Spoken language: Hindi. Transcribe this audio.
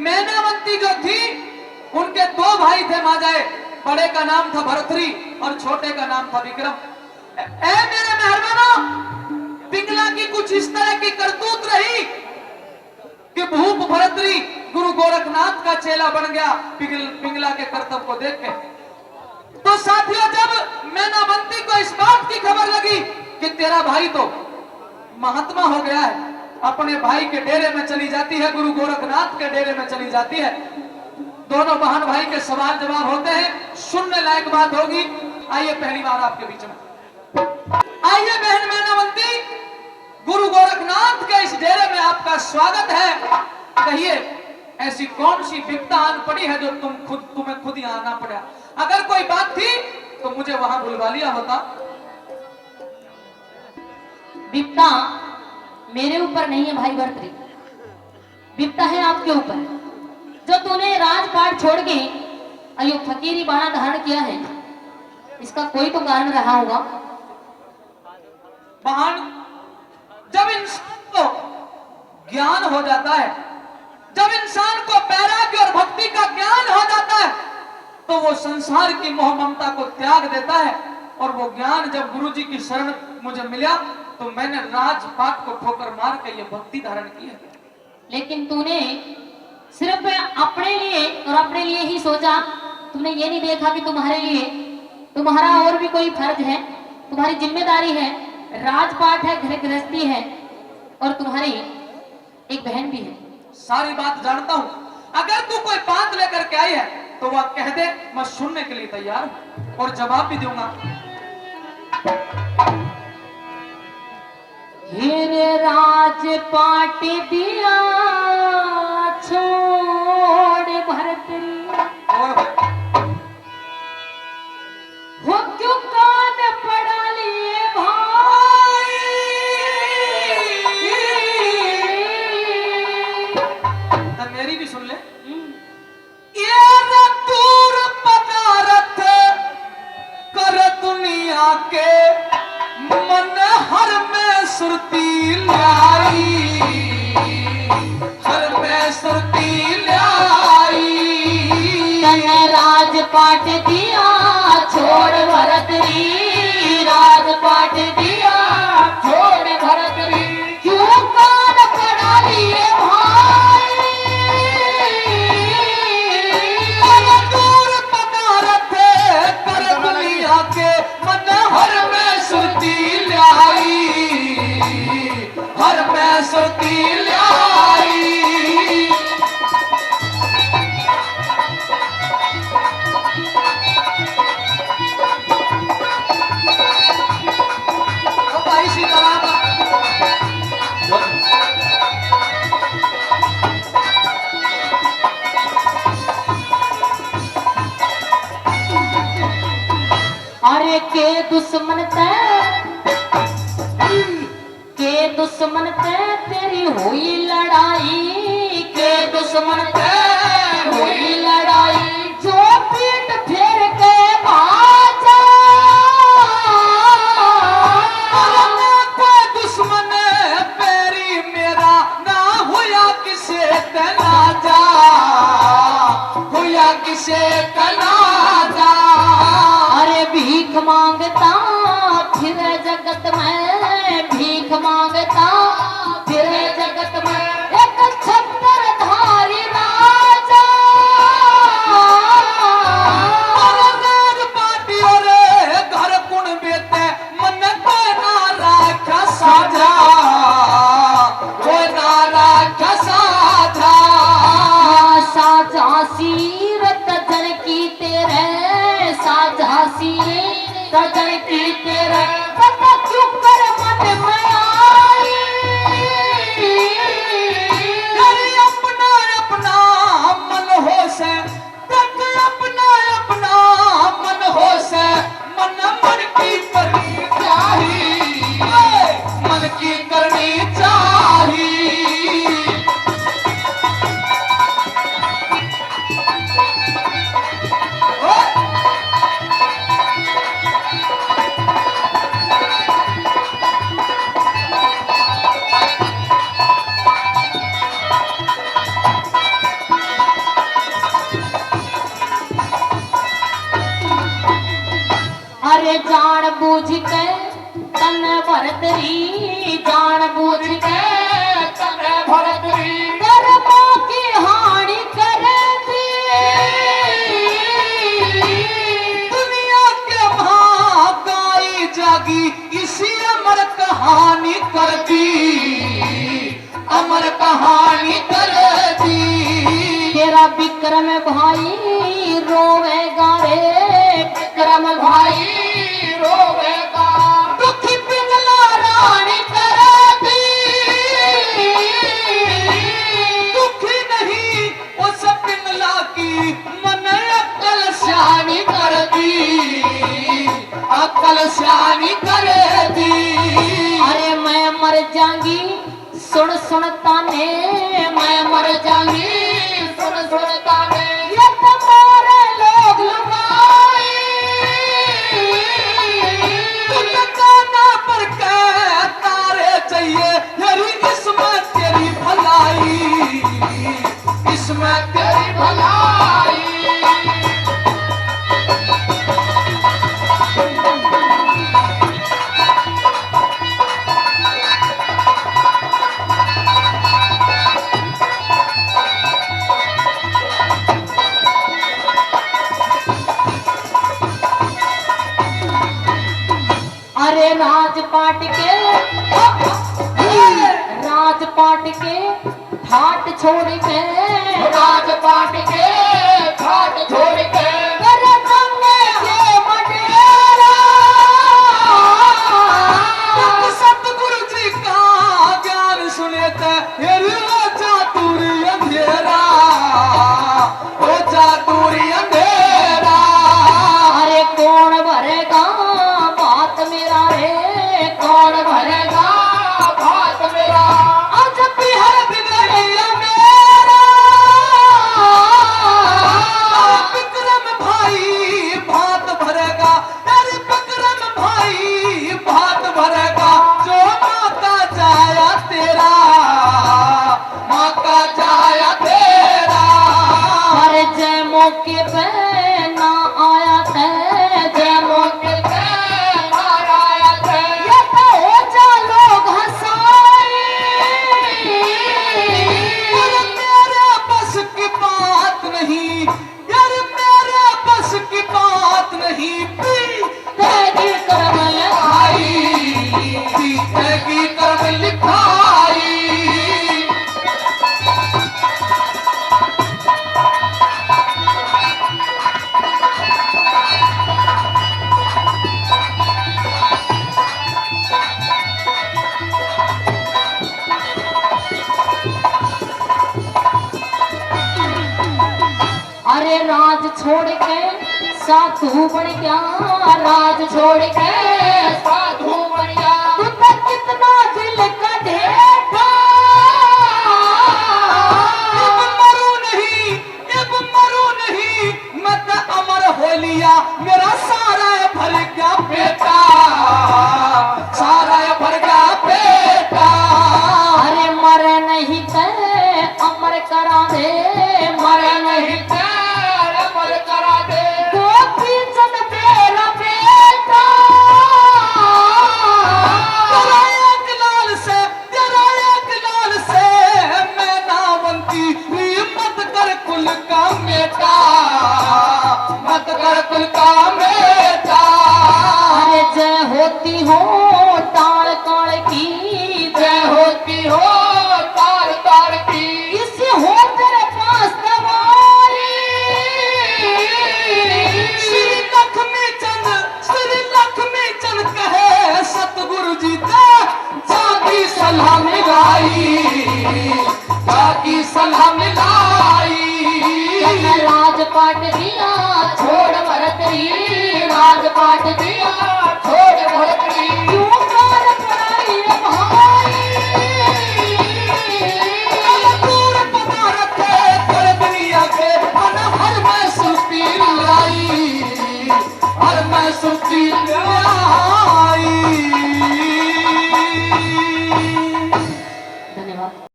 मैनावंती जो थी, उनके दो भाई थे माजाए, बड़े का नाम था भरतरी और छोटे का नाम था विक्रम। ए मेरे मेहरबानों, पिंगला की कुछ इस तरह की करतूत रही कि भूप भरतरी गुरु गोरखनाथ का चेला बन गया पिंगला के करतब को देख के। तो साथियों, जब मैनावंती को इस बात की खबर लगी कि तेरा भाई तो महात्मा हो गया है, अपने भाई के डेरे में चली जाती है, गुरु गोरखनाथ के डेरे में चली जाती है। दोनों बहन भाई के सवाल जवाब होते हैं, सुनने लायक बात होगी। आइए पहली बार आपके बीच में, आइए बहन मैनावंती, गुरु गोरखनाथ के इस डेरे में आपका स्वागत है। कहिए, ऐसी कौन सी विपदा आन पड़ी है जो तुम्हें खुद ही आना पड़ा? अगर कोई बात थी तो मुझे वहां बुलवा लिया होता। विपदा मेरे ऊपर नहीं है भाई भरतरी, विपदा है आपके ऊपर। जो तूने राजपाट छोड़ के अयो फकीरी बाणा धारण किया है, इसका कोई तो कारण रहा होगा। बहन, जब इंसान को ज्ञान हो जाता है, जब इंसान को वैराग्य और भक्ति का ज्ञान हो जाता है, तो वो संसार की मोह ममता को त्याग देता है। और वो ज्ञान जब गुरु जी की शरण मुझे मिला, तो मैंने राजपाट को ठोकर मार के ये भक्ति धारण की है। लेकिन तूने सिर्फ अपने लिए और अपने लिए ही सोचा, तुमने ये नहीं देखा कि तुम्हारे लिए तुम्हारा और भी कोई फर्ज है, तुम्हारी जिम्मेदारी है, राजपाट है, घर गृहस्थी है, और तुम्हारी एक बहन भी है। सारी बात जानता हूं, अगर तू कोई बात लेकर के आई है तो वह कह दे, मैं सुनने के लिए तैयार हूं और जवाब भी दूंगा। हेरे राजपाट दिया छोड़ भरतरी, हो क्यों कान पड़ा लिए भाई, तो मेरी भी सुन ले। ये दूर पदारथ कर दुनिया के, मन हर में सुरती लाई, हर में सुरती लाई। तने राजपाट दिया छोड़ भरतरी, राजपाट दिया छोड़ भरतरी, क्यों कान पड़ा लिए भाई, दूर पदारथ कर दुनिया के, मन हर में सुरती लाई, हर में सुरती लाई। ओ भाई सीताराम, अरे के दुश्मन ते तेरी हुई लड़ाई, के दुश्मन ते हुई लड़ाई, जो पीठ फेर के भाजा, कोई दुश्मन पैरी मेरा ना हुआ किसे तनाजा, हुआ किसे तनाजा। अरे भीख मांगता फिर जगत में, भीख मांगता फिर जगत में, एक छत्र धारी राजा, राजपाटी और घर कुण बेते, मन को ना राखा साझा, वो ना राखा साझा। साजा सीरत जन की ते कहानी कर दी। तेरा विक्रम भाई रोवेगा रे, विक्रम भाई रोवेगा। दुखी पिंगला रानी कर दी, दुखी नहीं उस पिंगला की मन अक्ल श्यानी कर दी, अक्ल श्यानी कर दी। अरे मैं मर जाऊंगी सुन सुन ताने, मैं मर जाऊंगी सुन सुन ताने। ये तुम्हारे लोग लुगाई, गाना पर कह तारे चाहिए तेरी इसमें तेरी भलाई, इसमें तेरी भलाई। अरे राजपाट के ठाट छोड़ के, राजपाट के घाट छोड़ के तेरे संगे ये मडेरा। सतगुरु जी का ज्ञान सुने थे चातुरी अंधेरा, ओ चातुरी अंधेरा। अरे कौन भरेगा बात मेरा रे, कौन भरेगा भात मेरा आज भी है बिगड़िया मेरा। विक्रम भाई भात भरेगा, अरे विक्रम भाई भात भरेगा। जो माता जाया तेरा, माँ का जाया तेरा। अरे जय मौके पे ना आया थे, जय मौके पे ना आया थे। ये तो हो जा लोग हंसाए, यार मेरे बस की बात नहीं, यार मेरे बस की बात नहीं। तेरी कर्म लिखाई, पीतेगी कर्म लिखाई। अरे राज छोड़ के साधु बन गया, राज छोड़ के साधु बन गया। तू तो कितना दिल का देखा, अब मरू नहीं, अब मरू नहीं, मैं तो अमर हो लिया। मेरा सारा भर गया बेटा, सारा भर गया बेटा। अरे मर नहीं ते अमर करा दे, मर नहीं ते अमर करा दे। गोपी चंद तेरा बेटा, तेरा एक लाल से, तेरा एक लाल से मैं नावंती। मत कर कुल का बेटा, मत कर कुल का बेटा। अरे जय होती हो ताल काल की, जय होती हो ताल काल की। इसी हो तेरे पास दवाई, श्री लक्ष्मी चंद, श्री लक्ष्मी चंद कहे सतगुरु जी का जागी सलाह मिलाई, जागी सलाह